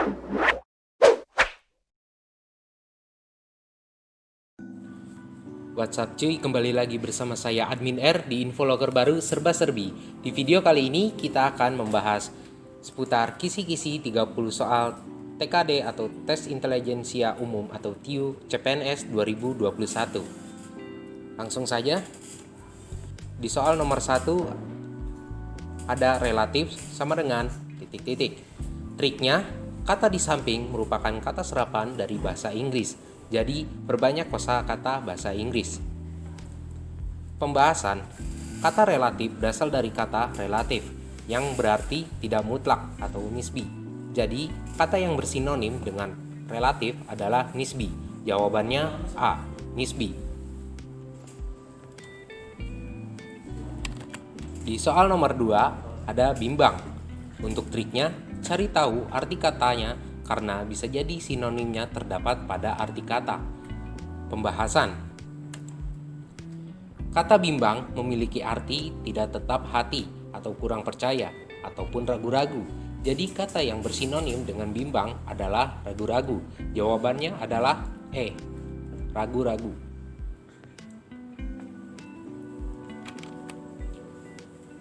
What's up cuy, kembali lagi bersama saya Admin R di Infologger baru Serba Serbi. Di video kali ini kita akan membahas seputar kisi-kisi 30 soal TKD atau Tes Intelijensia Umum atau TIU CPNS 2021. Langsung saja. Di soal nomor 1 ada relatif sama dengan titik-titik. Triknya, kata di samping merupakan kata serapan dari bahasa Inggris. Jadi, perbanyak kosakata bahasa Inggris. Pembahasan, kata relatif berasal dari kata relatif, yang berarti tidak mutlak atau nisbi. Jadi, kata yang bersinonim dengan relatif adalah nisbi. Jawabannya A, nisbi. Di soal nomor 2, ada bimbang. Untuk triknya, cari tahu arti katanya karena bisa jadi sinonimnya terdapat pada arti kata. Pembahasan, kata bimbang memiliki arti tidak tetap hati atau kurang percaya ataupun ragu-ragu. Jadi kata yang bersinonim dengan bimbang adalah ragu-ragu. Jawabannya adalah E, ragu-ragu.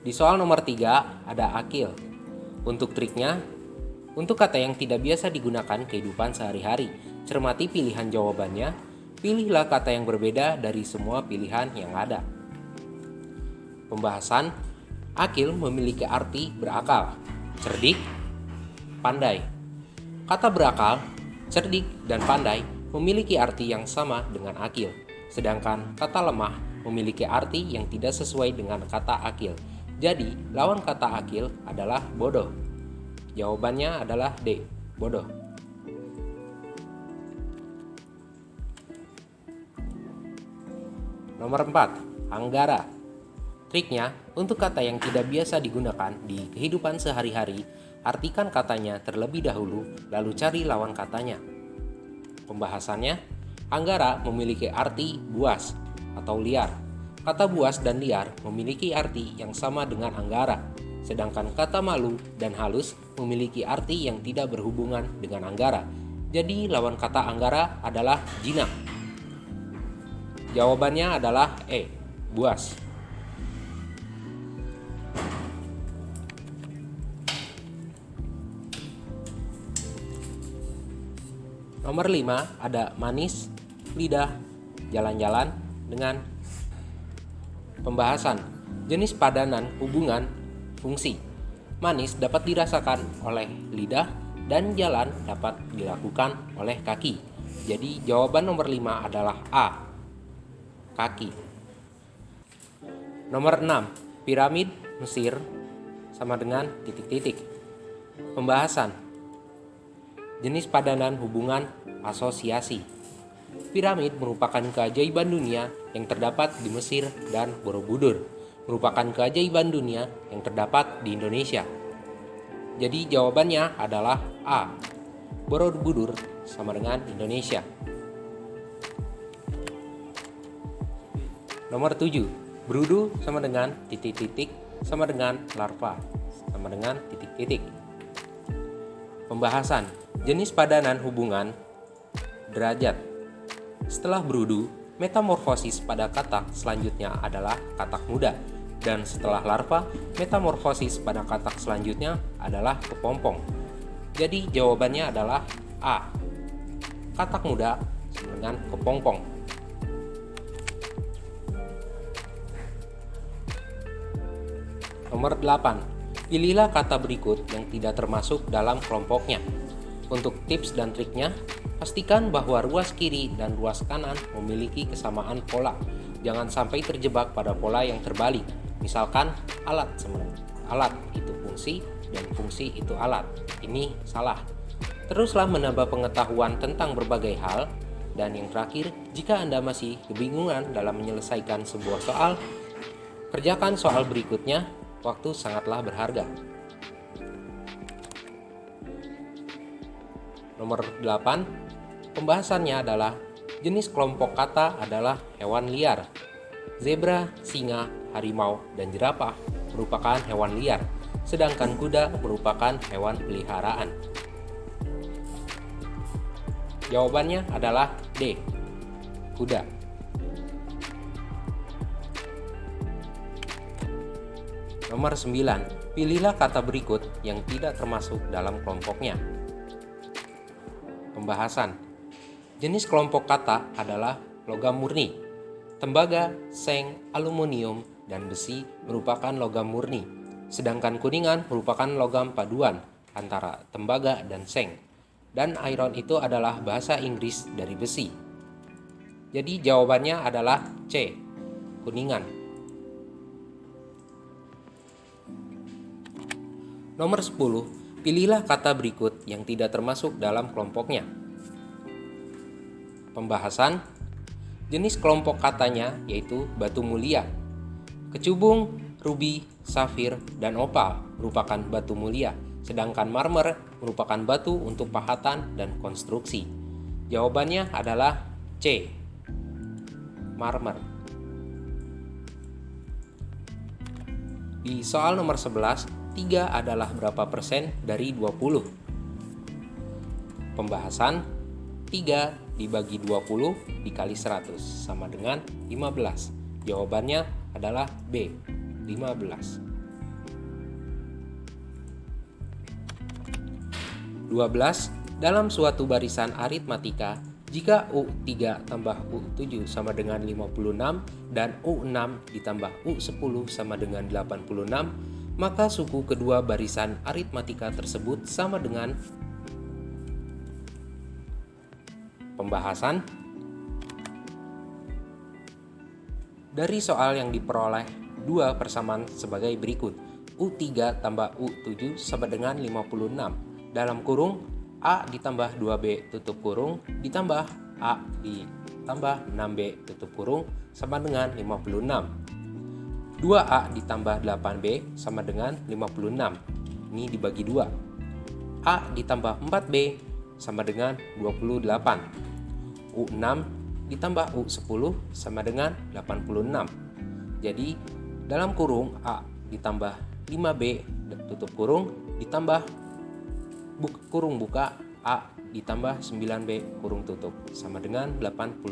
Di soal nomor 3 ada akil. Untuk triknya, untuk kata yang tidak biasa digunakan kehidupan sehari-hari, cermati pilihan jawabannya, pilihlah kata yang berbeda dari semua pilihan yang ada. Pembahasan, akil memiliki arti berakal, cerdik, pandai. Kata berakal, cerdik, dan pandai memiliki arti yang sama dengan akil, sedangkan kata lemah memiliki arti yang tidak sesuai dengan kata akil. Jadi, lawan kata akil adalah bodoh. Jawabannya adalah D, bodoh. Nomor 4, anggara. Triknya, untuk kata yang tidak biasa digunakan di kehidupan sehari-hari, artikan katanya terlebih dahulu, lalu cari lawan katanya. Pembahasannya, anggara memiliki arti buas atau liar. Kata buas dan liar memiliki arti yang sama dengan anggara, sedangkan kata malu dan halus memiliki arti yang tidak berhubungan dengan anggara. Jadi lawan kata anggara adalah jinak. Jawabannya adalah E, buas. Nomor 5 ada manis, lidah, jalan-jalan dengan. Pembahasan, jenis padanan hubungan fungsi. Manis dapat dirasakan oleh lidah dan jalan dapat dilakukan oleh kaki. Jadi jawaban nomor 5 adalah A, kaki. Nomor 6, piramid Mesir sama dengan titik-titik. Pembahasan, jenis padanan hubungan asosiasi. Piramid merupakan keajaiban dunia yang terdapat di Mesir dan Borobudur merupakan keajaiban dunia yang terdapat di Indonesia. Jadi jawabannya adalah A, Borobudur sama dengan Indonesia. Nomor 7, berudu sama dengan titik-titik sama dengan larva sama dengan titik-titik. Pembahasan, jenis padanan hubungan derajat. Setelah berudu, metamorfosis pada katak selanjutnya adalah katak muda, dan setelah larva, metamorfosis pada katak selanjutnya adalah kepompong. Jadi jawabannya adalah A, katak muda dengan kepompong. Nomor 8, pilihlah kata berikut yang tidak termasuk dalam kelompoknya. Untuk tips dan triknya, pastikan bahwa ruas kiri dan ruas kanan memiliki kesamaan pola. Jangan sampai terjebak pada pola yang terbalik. Misalkan alat itu fungsi dan fungsi itu alat. Ini salah. Teruslah menambah pengetahuan tentang berbagai hal. Dan yang terakhir, jika Anda masih kebingungan dalam menyelesaikan sebuah soal, kerjakan soal berikutnya. Waktu sangatlah berharga. Nomor 8, pembahasannya adalah jenis kelompok kata adalah hewan liar. Zebra, singa, harimau, dan jerapah merupakan hewan liar, sedangkan kuda merupakan hewan peliharaan. Jawabannya adalah D. Kuda. Nomor 9. Pilihlah kata berikut yang tidak termasuk dalam kelompoknya. Pembahasan. Jenis kelompok kata adalah logam murni. Tembaga, seng, aluminium, dan besi merupakan logam murni. Sedangkan kuningan merupakan logam paduan antara tembaga dan seng. Dan iron itu adalah bahasa Inggris dari besi. Jadi jawabannya adalah C. Kuningan. Nomor 10. Pilihlah kata berikut yang tidak termasuk dalam kelompoknya. Pembahasan. Jenis kelompok katanya yaitu batu mulia. Kecubung, rubi, safir, dan opal merupakan batu mulia, sedangkan marmer merupakan batu untuk pahatan dan konstruksi. Jawabannya adalah C. Marmer. Di soal nomor 11, 3 adalah berapa persen dari 20? Pembahasan. 3 dibagi 20 dikali 100 sama dengan 15. Jawabannya adalah B. 15. 12. Dalam suatu barisan aritmatika, jika U3 tambah U7 sama dengan 56 dan U6 ditambah U10 sama dengan 86, maka suku kedua barisan aritmatika tersebut sama dengan. Pembahasan. Dari soal yang diperoleh dua persamaan sebagai berikut. U3 tambah U7 sama dengan 56. Dalam kurung A ditambah 2B tutup kurung ditambah A ditambah 6B tutup kurung sama dengan 56. 2A ditambah 8B sama dengan 56. Ini dibagi 2. A ditambah 4B sama dengan 28. U6 ditambah U10 sama dengan 86. Jadi dalam kurung A ditambah 5B tutup kurung ditambah kurung buka A ditambah 9B kurung tutup sama dengan 86.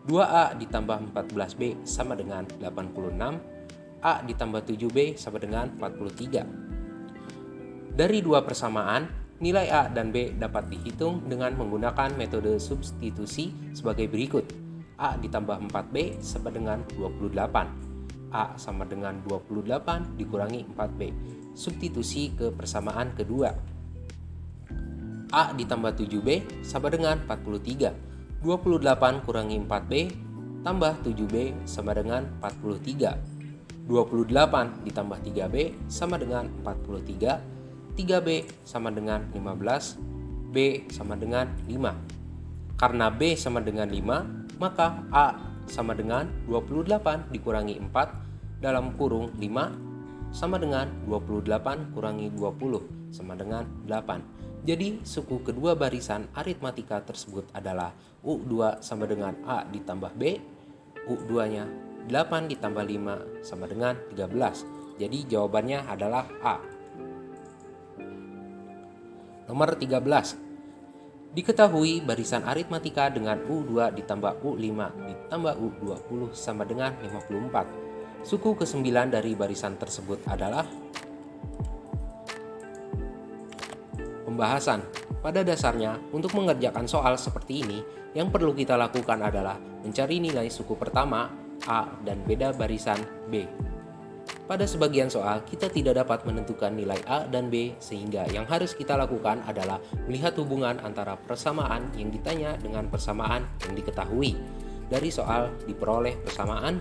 2A ditambah 14B sama dengan 86. A ditambah 7B sama dengan 43. Dari dua persamaan, nilai A dan B dapat dihitung dengan menggunakan metode substitusi sebagai berikut. A ditambah 4B sama dengan 28. A sama dengan 28 dikurangi 4B. Substitusi ke persamaan kedua. A ditambah 7B sama dengan 43. 28 kurangi 4B tambah 7B sama dengan 43. 28 ditambah 3B sama dengan 43. 3B sama dengan 15. B sama dengan 5. Karena B sama dengan 5, maka A sama dengan 28 dikurangi 4 dalam kurung 5 sama dengan 28 kurangi 20 sama dengan 8. Jadi suku kedua barisan aritmatika tersebut adalah U2 sama dengan A ditambah B, U2-nya 8 ditambah 5 sama dengan 13. Jadi jawabannya adalah A. Nomor 13. Diketahui barisan aritmatika dengan U2 ditambah U5 ditambah U20 sama dengan 54. Suku ke-9 dari barisan tersebut adalah. Pembahasan. Pada dasarnya, untuk mengerjakan soal seperti ini, yang perlu kita lakukan adalah mencari nilai suku pertama, A, dan beda barisan, B. Pada sebagian soal, kita tidak dapat menentukan nilai A dan B, sehingga yang harus kita lakukan adalah melihat hubungan antara persamaan yang ditanya dengan persamaan yang diketahui. Dari soal diperoleh persamaan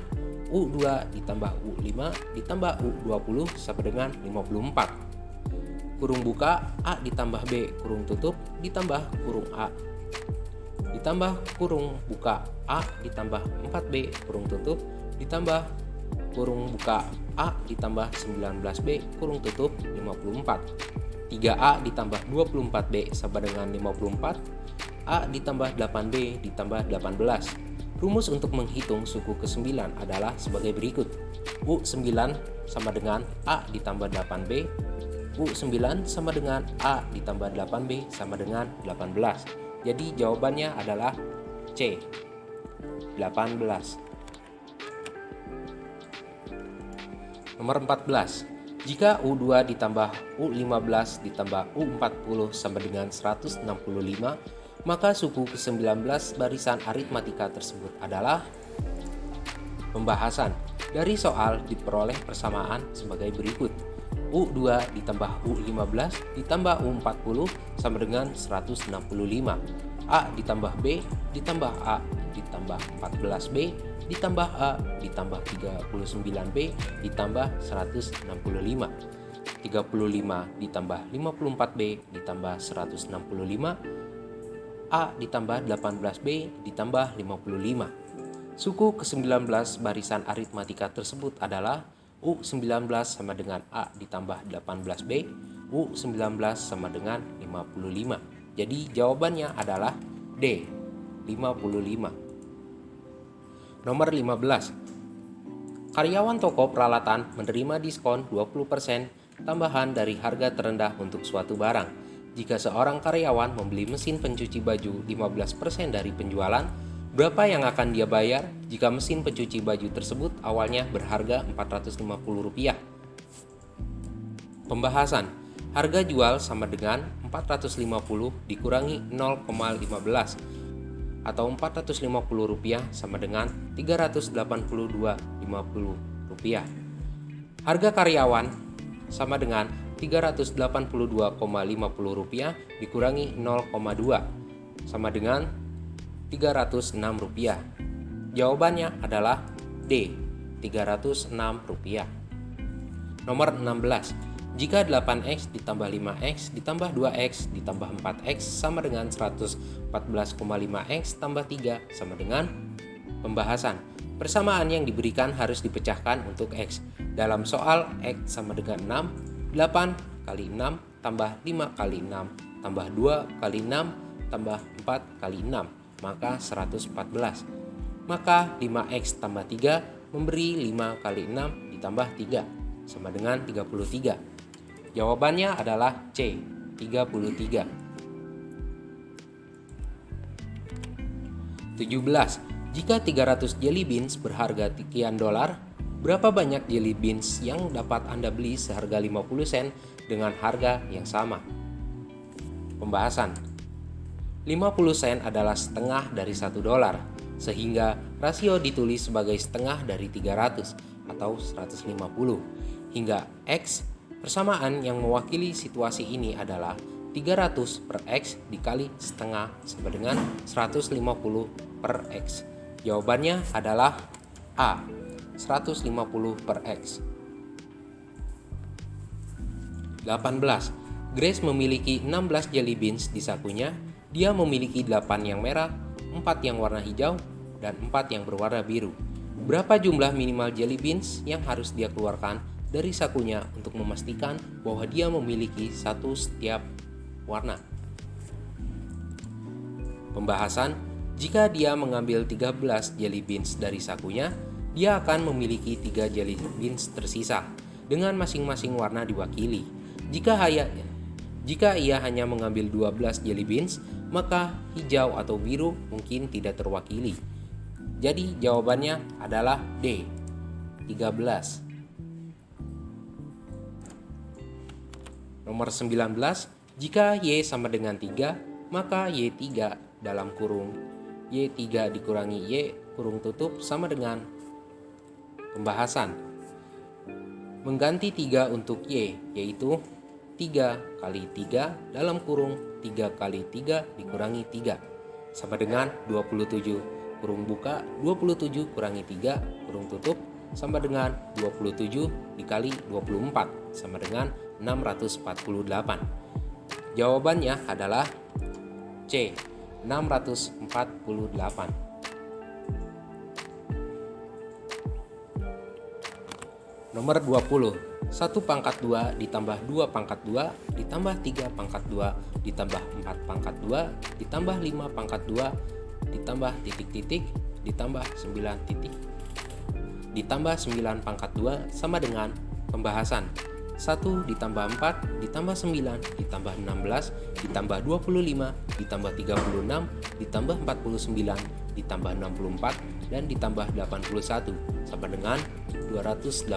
U2 ditambah U5 ditambah U20 sama dengan 54. Kurung buka A ditambah B kurung tutup ditambah kurung A ditambah kurung buka A ditambah 4B kurung tutup ditambah kurung buka A ditambah 19B kurung tutup 54. 3A ditambah 24B sama dengan 54. A ditambah 8B ditambah 18. Rumus untuk menghitung suku ke-9 adalah sebagai berikut. U9 sama dengan A ditambah 8B. U9 sama dengan A ditambah 8B sama dengan 18. Jadi jawabannya adalah C, 18. Nomor 14. Jika U2 ditambah U15 ditambah U40 sama dengan 165, maka suku ke-19 barisan aritmatika tersebut adalah. Pembahasan dari soal diperoleh persamaan sebagai berikut. U2 ditambah U15 ditambah U40 sama dengan 165. A ditambah B ditambah A ditambah 14B ditambah A ditambah 39B ditambah 165. 35 ditambah 54B ditambah 165. A ditambah 18B ditambah 55. Suku ke-19 barisan aritmatika tersebut adalah U19 sama dengan A ditambah 18B, U19 sama dengan 55. Jadi jawabannya adalah D, 55. Nomor 15. Karyawan toko peralatan menerima diskon 20% tambahan dari harga terendah untuk suatu barang. Jika seorang karyawan membeli mesin pencuci baju 15% dari penjualan, berapa yang akan dia bayar jika mesin pencuci baju tersebut awalnya berharga Rp450? Pembahasan. Harga jual sama dengan 450 dikurangi 0,15 atau Rp450 sama dengan Rp382,50. Harga karyawan sama dengan Rp382,50 dikurangi 0,2 sama dengan Rp306. Jawabannya adalah D, Rp306. Nomor 16. Jika 8x ditambah 5x ditambah 2x ditambah 4x sama dengan 114,5x tambah 3 sama dengan. Pembahasan. Persamaan yang diberikan harus dipecahkan untuk x. Dalam soal x sama dengan 6, 8 kali 6 tambah 5 kali 6 tambah 2 kali 6 tambah 4 kali 6, maka 114. Maka 5x tambah 3 memberi 5 kali 6 ditambah 3 sama dengan 33. Jawabannya adalah C, 33. 17. Jika 300 jelly beans berharga sekian dolar, berapa banyak jelly beans yang dapat Anda beli seharga 50 sen dengan harga yang sama? Pembahasan. 50 sen adalah setengah dari 1 dolar, sehingga rasio ditulis sebagai setengah dari 300 atau 150. Hingga X, persamaan yang mewakili situasi ini adalah 300 per X dikali setengah sama dengan 150 per X. Jawabannya adalah A, 150 per X. 18. Grace memiliki 16 jelly beans di sakunya. Dia memiliki 8 yang merah, 4 yang warna hijau, dan 4 yang berwarna biru. Berapa jumlah minimal jelly beans yang harus dia keluarkan dari sakunya untuk memastikan bahwa dia memiliki satu setiap warna? Pembahasan. Jika dia mengambil 13 jelly beans dari sakunya, dia akan memiliki 3 jelly beans tersisa dengan masing-masing warna diwakili. Jika ia hanya mengambil 12 jelly beans, maka hijau atau biru mungkin tidak terwakili. Jadi jawabannya adalah D, 13. Nomor 19. Jika Y sama dengan 3, maka Y3 dalam kurung Y3 dikurangi Y kurung tutup sama dengan. Pembahasan. Mengganti 3 untuk Y, yaitu 3 kali 3 dalam kurung 3 kali 3 dikurangi 3 sama dengan 27. Kurung buka 27 kurangi 3 kurung tutup sama dengan 27 dikali 24 sama dengan 648. Jawabannya adalah C, 648. Nomor 20. 1 pangkat 2 ditambah 2 pangkat 2 ditambah 3 pangkat 2 ditambah 4 pangkat 2 ditambah 5 pangkat 2 ditambah titik-titik ditambah 9 titik ditambah 9 pangkat 2 sama dengan. Pembahasan. 1 ditambah 4 ditambah 9 ditambah 16 ditambah 25 ditambah 36 ditambah 49 ditambah 64 dan ditambah 81 sama dengan 285.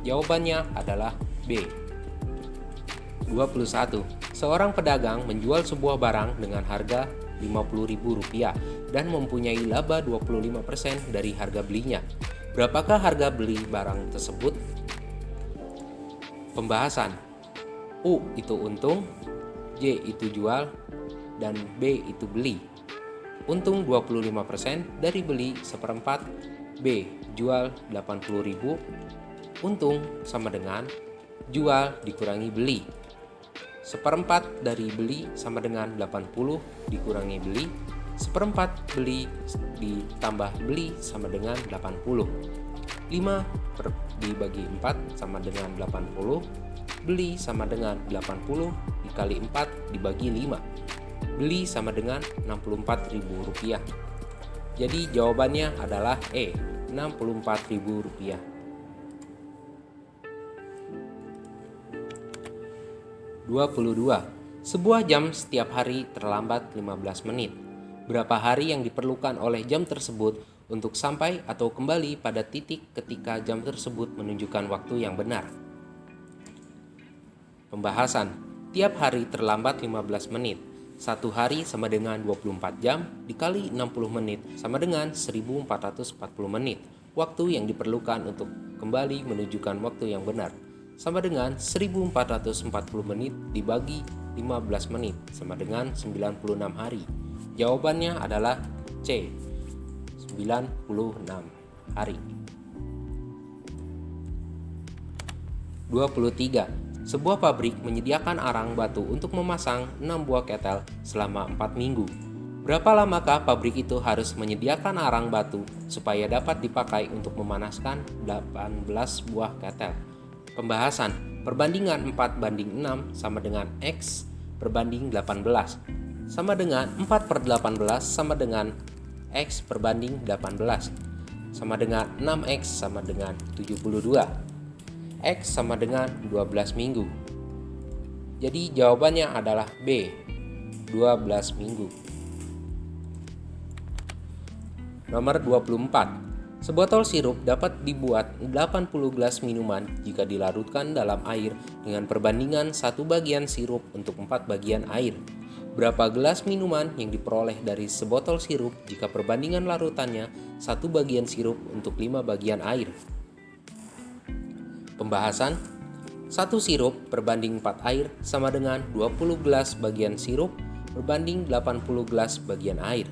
Jawabannya adalah B. 21. Seorang pedagang menjual sebuah barang dengan harga Rp50.000 dan mempunyai laba 25% dari harga belinya. Berapakah harga beli barang tersebut? Pembahasan. U itu untung, J itu jual, dan B itu beli. Untung 25% dari beli seperempat, B jual 80.000. Untung sama dengan jual dikurangi beli. Seperempat dari beli sama dengan 80 dikurangi beli. Seperempat beli ditambah beli sama dengan 80. 5 dibagi 4 sama dengan 80. Beli sama dengan 80 dikali 4 dibagi 5. Beli sama dengan Rp64.000. Jadi jawabannya adalah E, Rp64.000. 22. Sebuah jam setiap hari terlambat 15 menit. Berapa hari yang diperlukan oleh jam tersebut untuk sampai atau kembali pada titik ketika jam tersebut menunjukkan waktu yang benar? Pembahasan. Tiap hari terlambat 15 menit. Satu hari sama dengan 24 jam dikali 60 menit sama dengan 1440 menit. Waktu yang diperlukan untuk kembali menunjukkan waktu yang benar sama dengan 1440 menit dibagi 15 menit sama dengan 96 hari. Jawabannya adalah C, 96 hari. 23. Sebuah pabrik menyediakan arang batu untuk memasang 6 buah ketel selama 4 minggu. Berapa lamakah pabrik itu harus menyediakan arang batu supaya dapat dipakai untuk memanaskan 18 buah ketel? Pembahasan. Perbandingan 4:6 sama dengan X perbanding 18 sama dengan 4/18 sama dengan X perbanding 18 sama dengan 6X sama dengan 72. X sama dengan 12 minggu. Jadi jawabannya adalah B, 12 minggu. Nomor 24. Sebotol sirup dapat dibuat 80 gelas minuman jika dilarutkan dalam air dengan perbandingan 1 bagian sirup untuk 4 bagian air. Berapa gelas minuman yang diperoleh dari sebotol sirup jika perbandingan larutannya 1 bagian sirup untuk 5 bagian air? Pembahasan. 1 sirup perbanding 4 air sama dengan 20 gelas bagian sirup berbanding 80 gelas bagian air.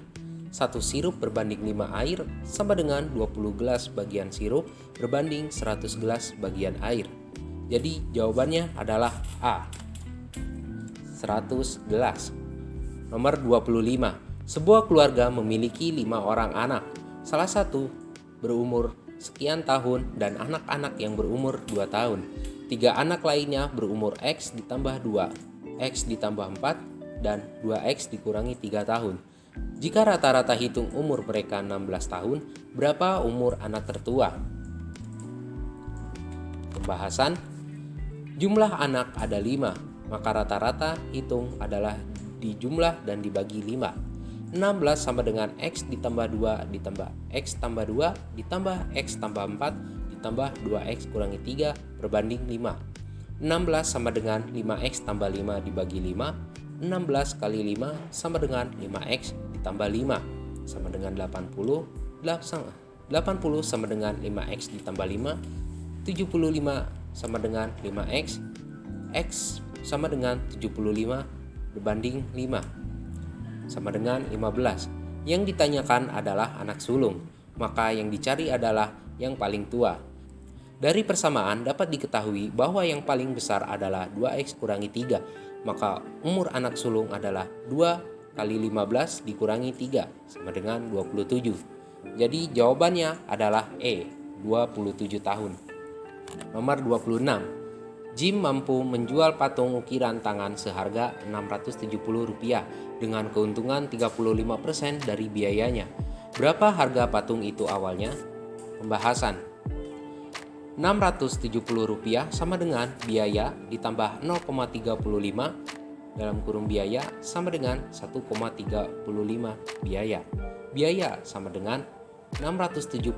1 sirup berbanding 5 air sama dengan 20 gelas bagian sirup berbanding 100 gelas bagian air. Jadi jawabannya adalah A, 100 gelas. Nomor 25. Sebuah keluarga memiliki 5 orang anak. Salah satu berumur sekian tahun dan anak-anak yang berumur 2 tahun. 3 anak lainnya berumur X ditambah 2, X ditambah 4, dan 2X dikurangi 3 tahun. Jika rata-rata hitung umur mereka 16 tahun, berapa umur anak tertua? Pembahasan. Jumlah anak ada 5, maka rata-rata hitung adalah dijumlah dan dibagi 5. 16 sama dengan X ditambah 2 ditambah X tambah 2 ditambah X tambah 4 ditambah 2X kurangi 3 berbanding 5. 16 sama dengan 5X tambah 5 dibagi 5. 16 kali 5 sama dengan 5X ditambah 5 sama dengan 80. 80 sama dengan 5X ditambah 5. 75 sama dengan 5X. X sama dengan 75 berbanding 5 sama dengan 15. Yang ditanyakan adalah anak sulung, maka yang dicari adalah yang paling tua. Dari persamaan dapat diketahui bahwa yang paling besar adalah 2X kurangi 3, maka umur anak sulung adalah 2 kali 15 dikurangi 3 sama dengan 27. Jadi jawabannya adalah E, 27 tahun. Nomor 26. Jim mampu menjual patung ukiran tangan seharga Rp670 dengan keuntungan 35% dari biayanya. Berapa harga patung itu awalnya? Pembahasan. Rp670 sama dengan biaya ditambah 0,35 dalam kurung biaya sama dengan 1,35 biaya. Biaya sama dengan 670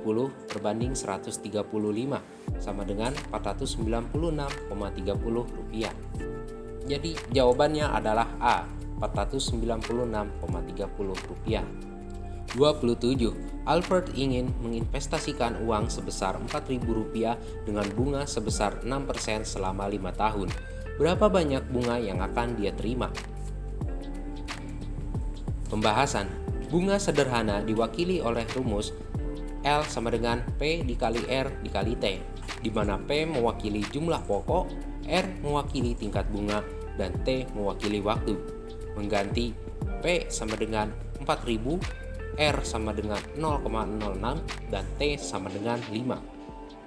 berbanding 135 sama dengan Rp496,30. Jadi jawabannya adalah A, Rp496,30. 27. Albert ingin menginvestasikan uang sebesar Rp4.000 dengan bunga sebesar 6% selama 5 tahun. Berapa banyak bunga yang akan dia terima? Pembahasan. Bunga sederhana diwakili oleh rumus L sama dengan P dikali R dikali T, di mana P mewakili jumlah pokok, R mewakili tingkat bunga, dan T mewakili waktu. Mengganti P sama dengan 4.000, R sama dengan 0,06, dan T sama dengan 5.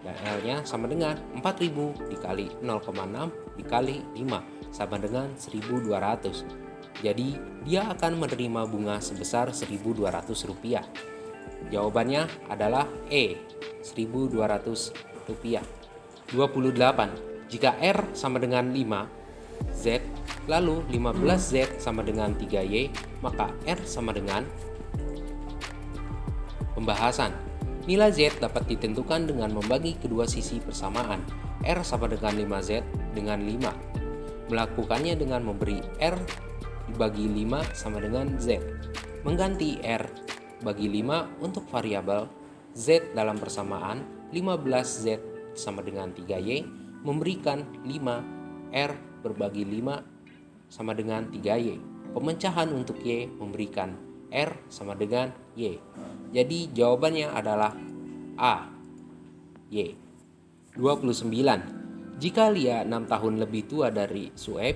Dan L-nya sama dengan 4.000 dikali 0,6 dikali 5 sama dengan 1.200. Jadi dia akan menerima bunga sebesar Rp1.200. Jawabannya adalah E, Rp1.200. 28. Jika R sama dengan 5Z, lalu 15Z sama dengan 3Y, maka R sama dengan. Pembahasan. Nilai Z dapat ditentukan dengan membagi kedua sisi persamaan. R sama dengan 5Z dengan 5. Melakukannya dengan memberi R dibagi 5 sama dengan Z. Mengganti R bagi 5 untuk variabel Z dalam persamaan 15Z sama dengan 3Y, memberikan 5R berbagi 5 sama dengan 3Y. Pemecahan untuk Y memberikan R sama dengan Y. Jadi jawabannya adalah A, Y. 29. Jika Lia 6 tahun lebih tua dari Sueb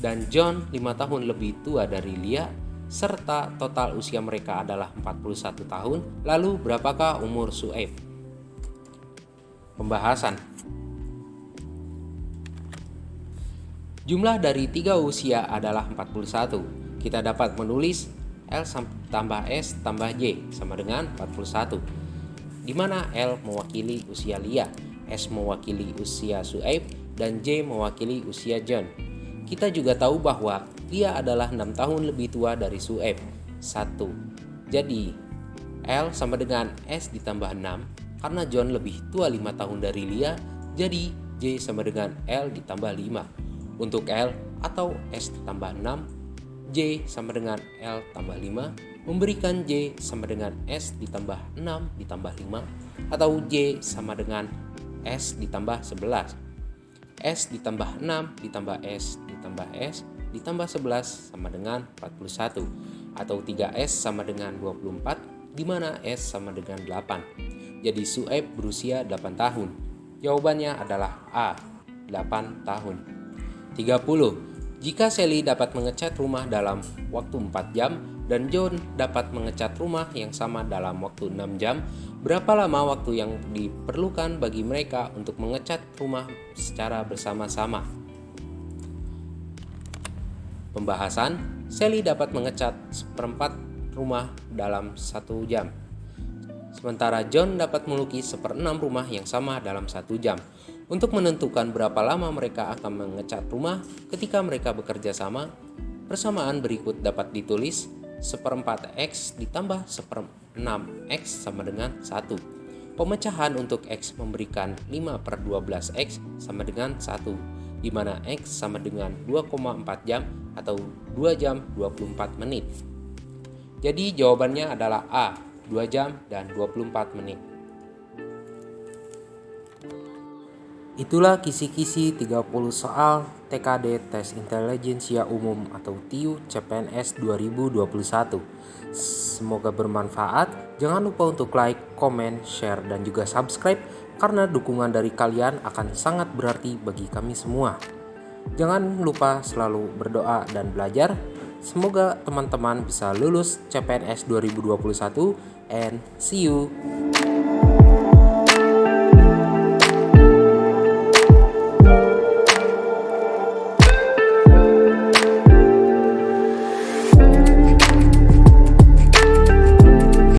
dan John 5 tahun lebih tua dari Lia, serta total usia mereka adalah 41 tahun, lalu berapakah umur Sueb? Pembahasan. Jumlah dari 3 usia adalah 41. Kita dapat menulis L tambah S tambah J sama dengan 41, di mana L mewakili usia Lia, S mewakili usia Sueb, dan J mewakili usia John. Kita juga tahu bahwa Lia adalah 6 tahun lebih tua dari Sueb, 1. Jadi, L sama dengan S ditambah 6, karena John lebih tua 5 tahun dari Lia, jadi J sama dengan L ditambah 5. Untuk L atau S ditambah 6, J sama dengan L tambah 5, memberikan J sama dengan S ditambah 6 ditambah 5, atau J sama dengan S ditambah 11. S ditambah 6 ditambah S ditambah S ditambah 11 sama dengan 41, atau 3S sama dengan 24, di mana S sama dengan 8. Jadi Sueb berusia 8 tahun. Jawabannya adalah A, 8 tahun. 30. Jika Sally dapat mengecat rumah dalam waktu 4 jam dan John dapat mengecat rumah yang sama dalam waktu 6 jam, berapa lama waktu yang diperlukan bagi mereka untuk mengecat rumah secara bersama-sama? Pembahasan. Sally dapat mengecat seperempat rumah dalam 1 jam, sementara John dapat melukis 1/6 rumah yang sama dalam 1 jam. Untuk menentukan berapa lama mereka akan mengecat rumah ketika mereka bekerja sama, persamaan berikut dapat ditulis: 1/4 X ditambah 1/6 X sama dengan 1. Pemecahan untuk X memberikan 5/12 X sama dengan 1, di mana X sama dengan 2,4 jam atau 2 jam 24 menit. Jadi jawabannya adalah A, 2 jam dan 24 menit. Itulah kisi-kisi 30 soal TKD Tes Intelijensia Umum atau TIU CPNS 2021. Semoga bermanfaat. Jangan lupa untuk like, komen, share, dan juga subscribe, karena dukungan dari kalian akan sangat berarti bagi kami semua. Jangan lupa selalu berdoa dan belajar. Semoga teman-teman bisa lulus CPNS 2021 and see you.